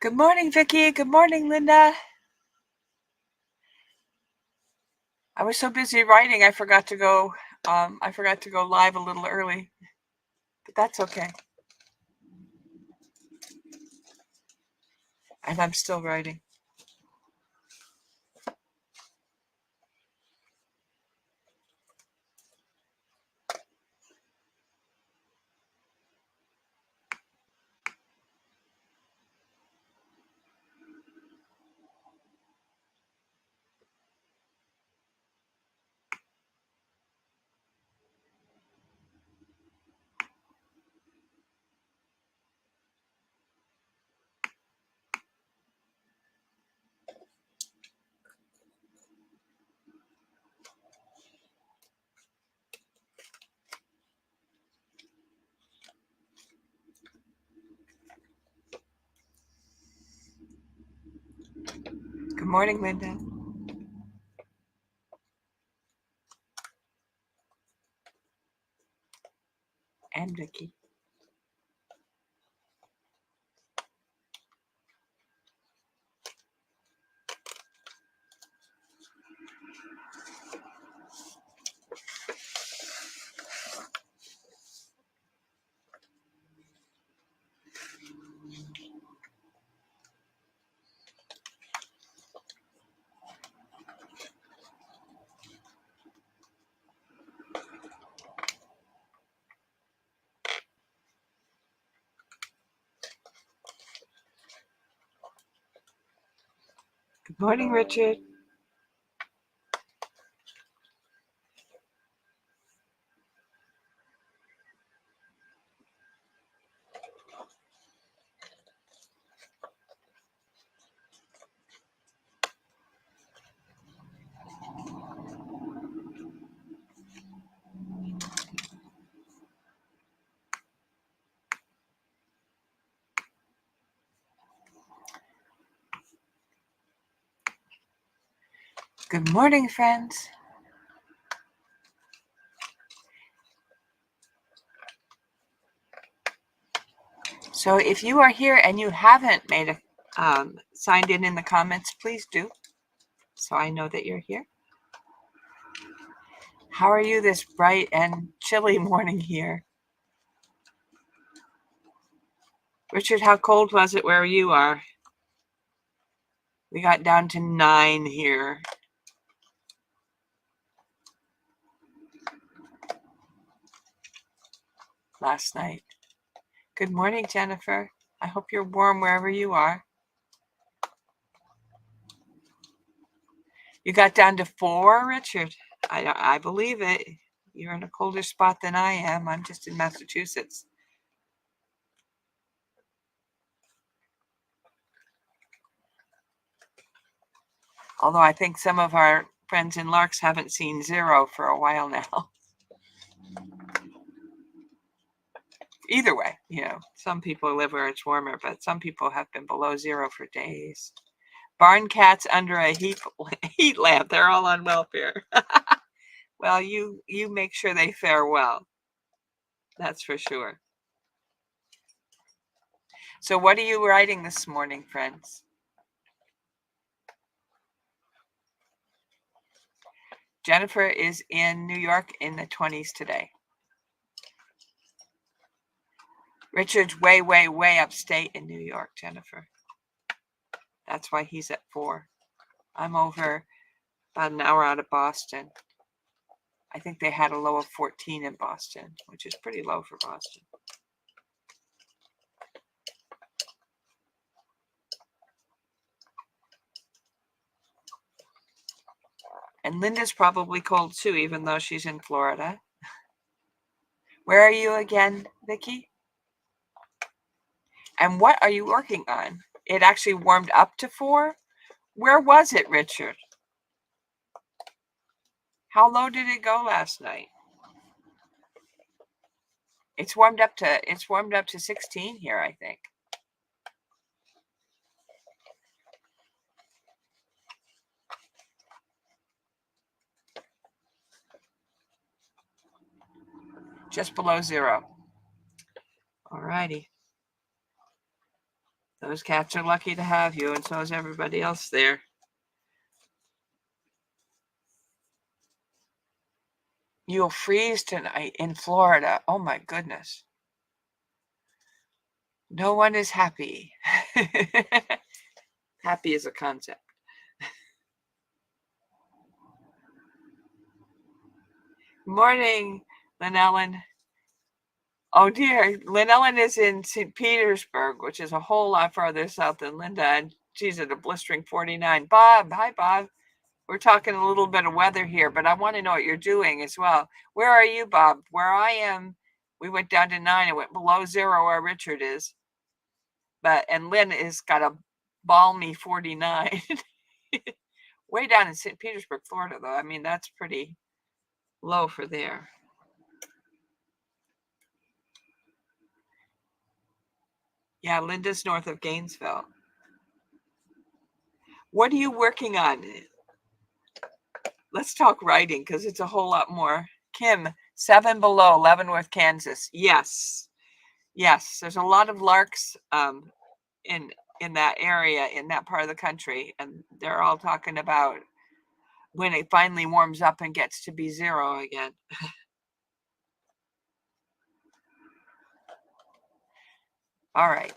Good morning, Vicki. Good morning, Linda. I was so busy writing, I forgot to go live a little early, but that's okay. And I'm still writing. Good morning, Linda. And Vicki. Good morning, Richard. Good morning, friends. So if you are here and you haven't made a signed in the comments, please do, so I know that you're here. How are you this bright and chilly morning here? Richard, how cold was it where you are? We got down to 9 here. Last night. Good morning, Jennifer. I hope you're warm wherever you are. You got down to 4, Richard? I believe it. You're in a colder spot than I am. I'm just in Massachusetts. Although I think some of our friends in Larks haven't seen 0 for a while now. Either way, some people live where it's warmer, but some people have been below 0 for days. Barn cats under a heat lamp. They're all on welfare. Well, you make sure they fare well. That's for sure. So what are you writing this morning, friends? Jennifer is in New York in the 20s today. Richard's way, way, way upstate in New York, Jennifer. That's why he's at 4. I'm over about an hour out of Boston. I think they had a low of 14 in Boston, which is pretty low for Boston. And Linda's probably cold too, even though she's in Florida. Where are you again, Vicki? And what are you working on? It actually warmed up to 4? Where was it, Richard? How low did it go last night? It's warmed up to 16 here, I think. Just below 0. All righty. Those cats are lucky to have you, and so is everybody else there. You'll freeze tonight in Florida. Oh my goodness. No one is happy. Happy is a concept. Morning, Lynn Ellen. Oh dear, Lynn Ellen is in St. Petersburg, which is a whole lot farther south than Linda, and she's at a blistering 49. Bob, hi Bob. We're talking a little bit of weather here, but I want to know what you're doing as well. Where are you, Bob? Where I am, we went down to 9. It went below 0 where Richard is. And Lynn has got a balmy 49. Way down in St. Petersburg, Florida, though. I mean, that's pretty low for there. Yeah, Linda's north of Gainesville. What are you working on? Let's talk writing because it's a whole lot more. Kim, 7 below, Leavenworth, Kansas. Yes. Yes, there's a lot of larks in that area, in that part of the country, and they're all talking about when it finally warms up and gets to be 0 again. All right.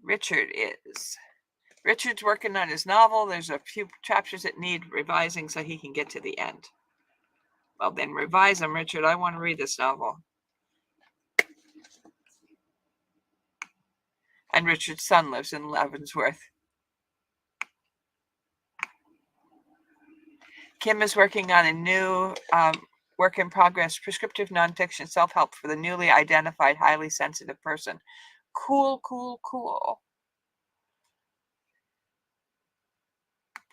Richard's working on his novel. There's a few chapters that need revising so he can get to the end. Well, then revise them, Richard. I want to read this novel. And Richard's son lives in Leavenworth. Kim is working on a new work in progress, prescriptive nonfiction self-help for the newly identified highly sensitive person. Cool, cool, cool.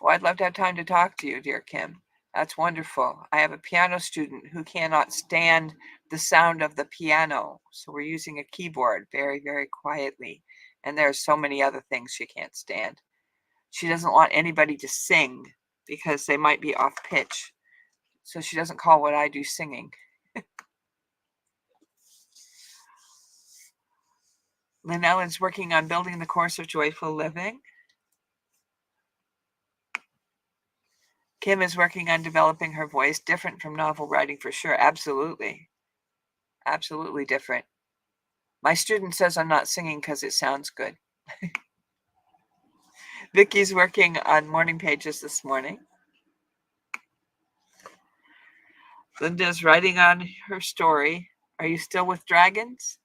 Boy, I'd love to have time to talk to you, dear Kim. That's wonderful. I have a piano student who cannot stand the sound of the piano. So we're using a keyboard very, very quietly. And there's so many other things she can't stand. She doesn't want anybody to sing because they might be off pitch. So she doesn't call what I do singing. Lynn Ellen's working on building the course of joyful living. Kim is working on developing her voice, different from novel writing for sure. Absolutely. Absolutely different. My student says I'm not singing because it sounds good. Vicky's working on morning pages this morning. Linda's writing on her story. Are you still with dragons?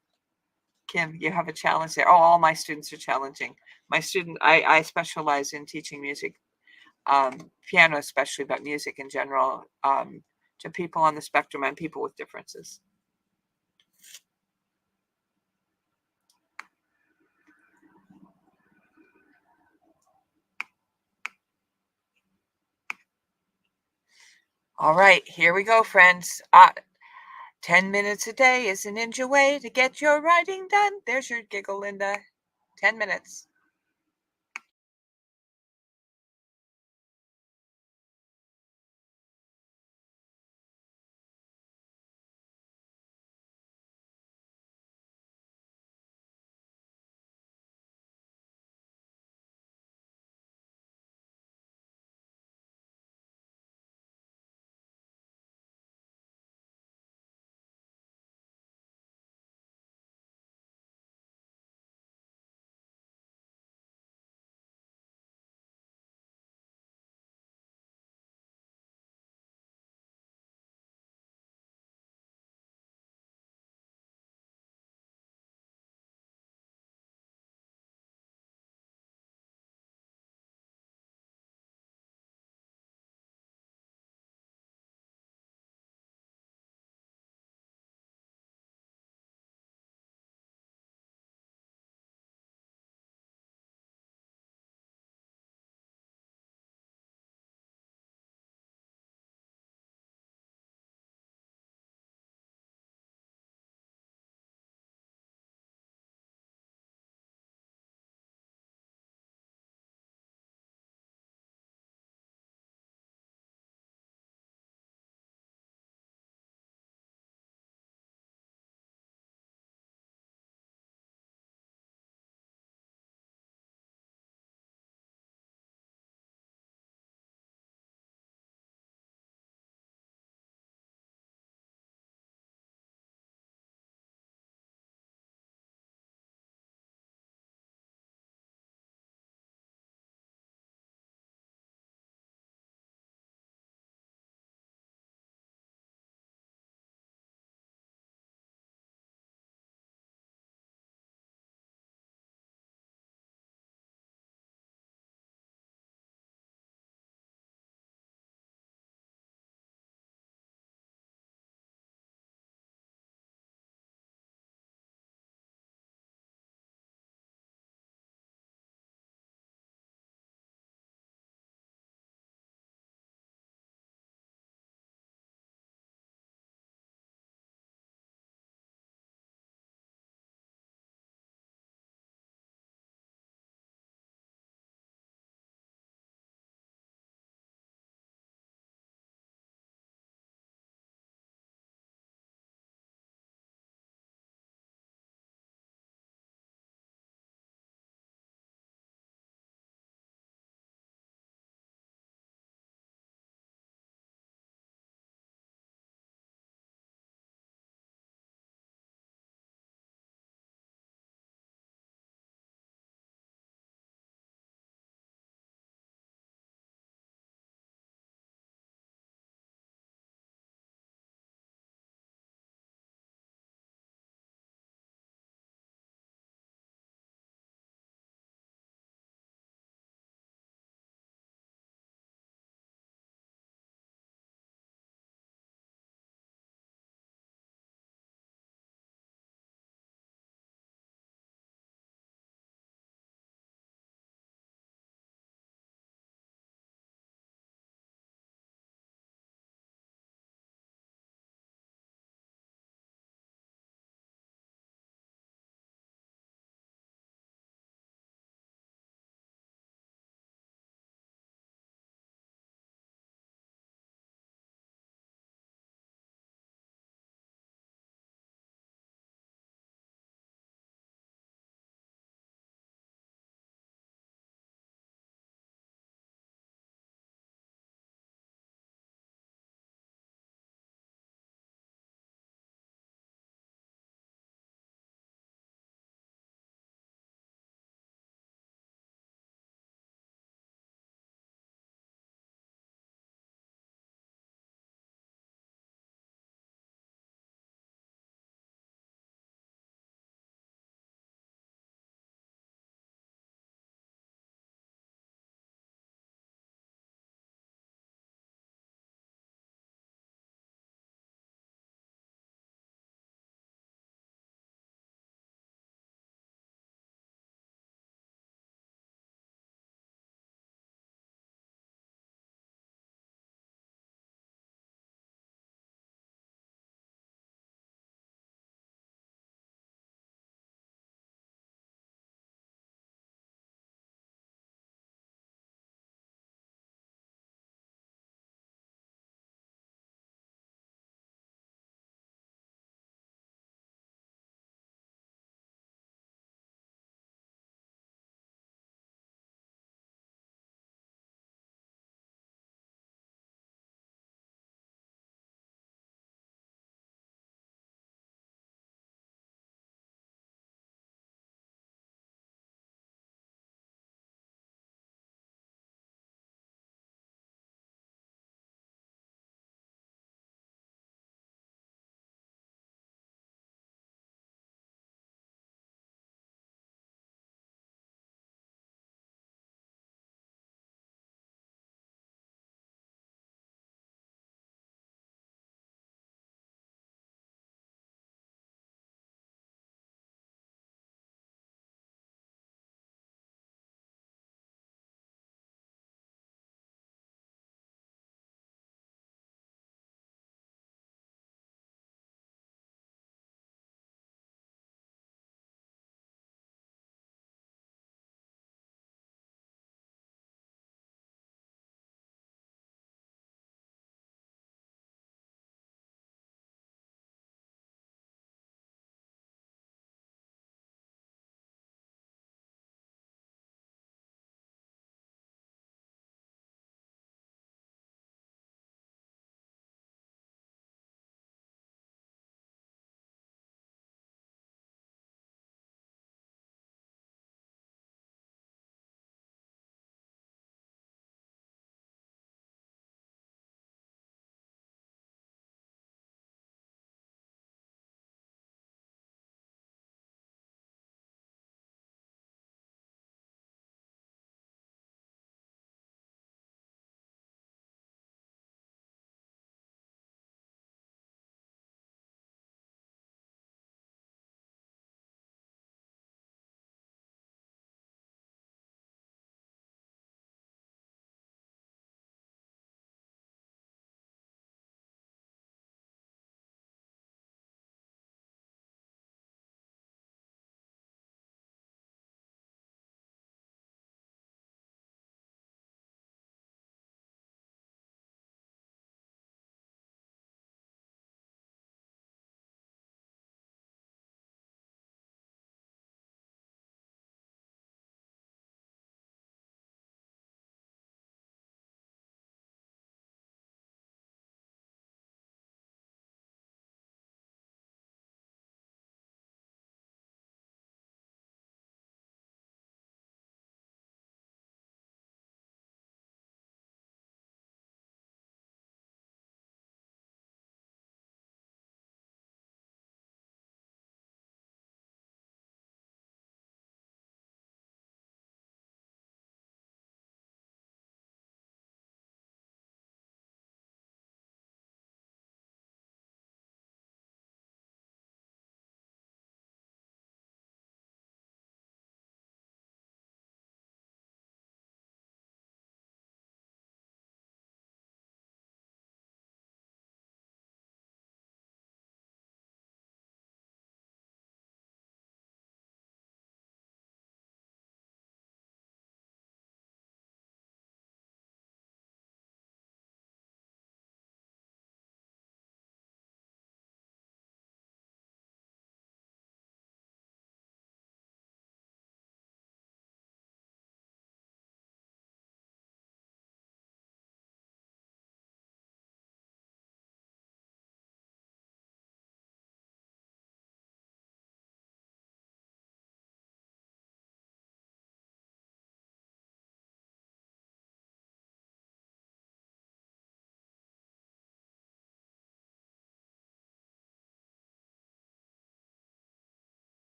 Kim, you have a challenge there. Oh, all my students are challenging. My student, I specialize in teaching music, piano especially, but music in general, to people on the spectrum and people with differences. All right, here we go, friends. 10 minutes a day is a ninja way to get your writing done. There's your giggle, Linda. 10 minutes.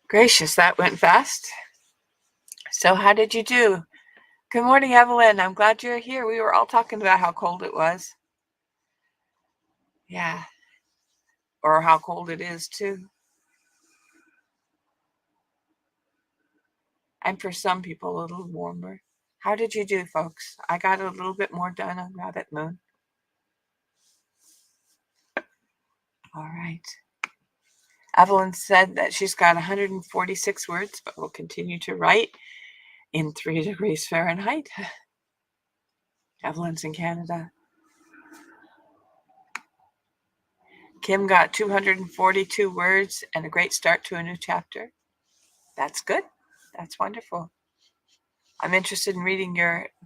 Gracious, that went fast. So how did you do? Good morning, Evelyn. I'm glad you're here. We were all talking about how cold it was. Yeah. Or how cold it is, too. And for some people, a little warmer. How did you do, folks? I got a little bit more done on Rabbit Moon. All right. Evelyn said that she's got 146 words, but will continue to write in 3 degrees Fahrenheit. Evelyn's in Canada. Kim got 242 words and a great start to a new chapter. That's good. That's wonderful. I'm interested in reading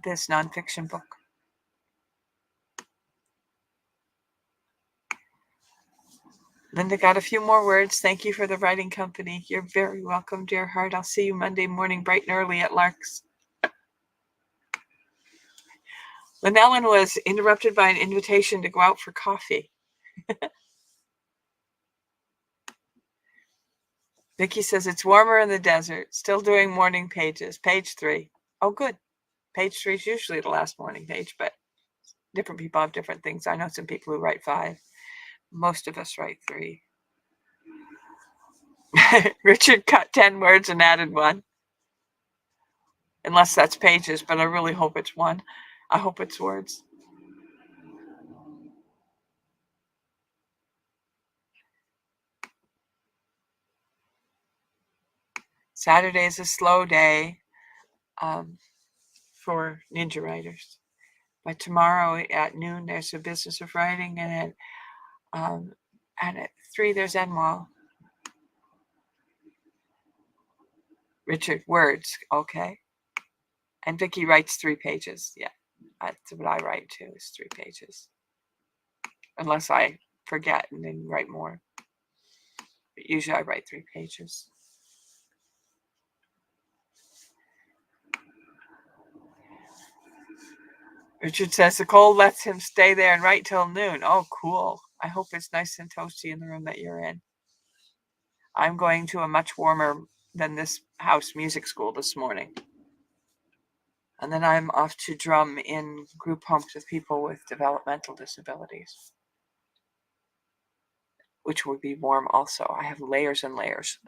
this nonfiction book. Linda got a few more words. Thank you for the writing company. You're very welcome, dear heart. I'll see you Monday morning bright and early at Lark's. Lynellen was interrupted by an invitation to go out for coffee. Vicki says it's warmer in the desert. Still doing morning pages. Page 3. Oh, good. Page 3 is usually the last morning page, but different people have different things. I know some people who write 5. Most of us write 3. Richard cut 10 words and added 1. Unless that's pages, but I really hope it's 1. I hope it's words. Saturday is a slow day for Ninja Writers. But tomorrow at noon, there's a Business of Writing, and at 3, there's Enwall. Richard, words, okay. And Vicki writes 3 pages. Yeah, that's what I write too, is 3 pages. Unless I forget and then write more. But usually I write 3 pages. Richard says the cold lets him stay there and write till noon. Oh, cool. I hope it's nice and toasty in the room that you're in. I'm going to a much warmer than this house music school this morning. And then I'm off to drum in group homes with people with developmental disabilities, which would be warm also. I have layers and layers.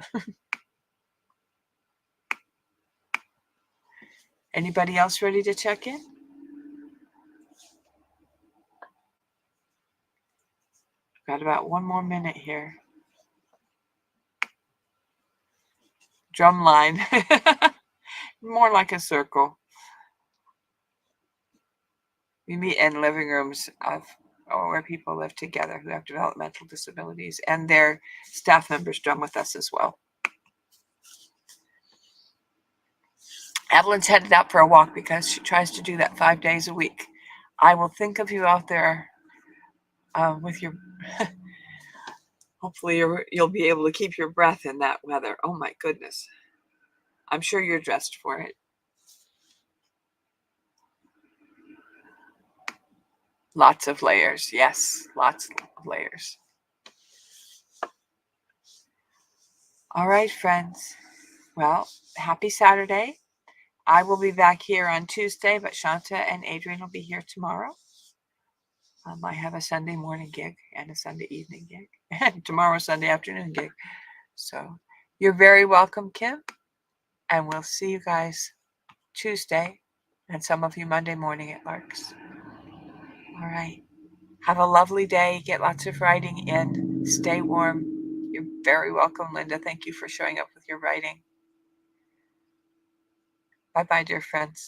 Anybody else ready to check in? Got about 1 more minute here. Drum line. More like a circle. We meet in living rooms where people live together who have developmental disabilities, and their staff members drum with us as well. Evelyn's headed out for a walk because she tries to do that 5 days a week. I will think of you out there with your... Hopefully you'll be able to keep your breath in that weather. Oh my goodness. I'm sure you're dressed for it. Lots of layers. Yes, lots of layers. All right, friends. Well, happy Saturday. I will be back here on Tuesday, but Shanta and Adrian will be here tomorrow. I have a Sunday morning gig and a Sunday evening gig, and tomorrow a Sunday afternoon gig. So you're very welcome, Kim. And we'll see you guys Tuesday, and some of you Monday morning at Lark's. All right. Have a lovely day. Get lots of writing in. Stay warm. You're very welcome, Linda. Thank you for showing up with your writing. Bye-bye, dear friends.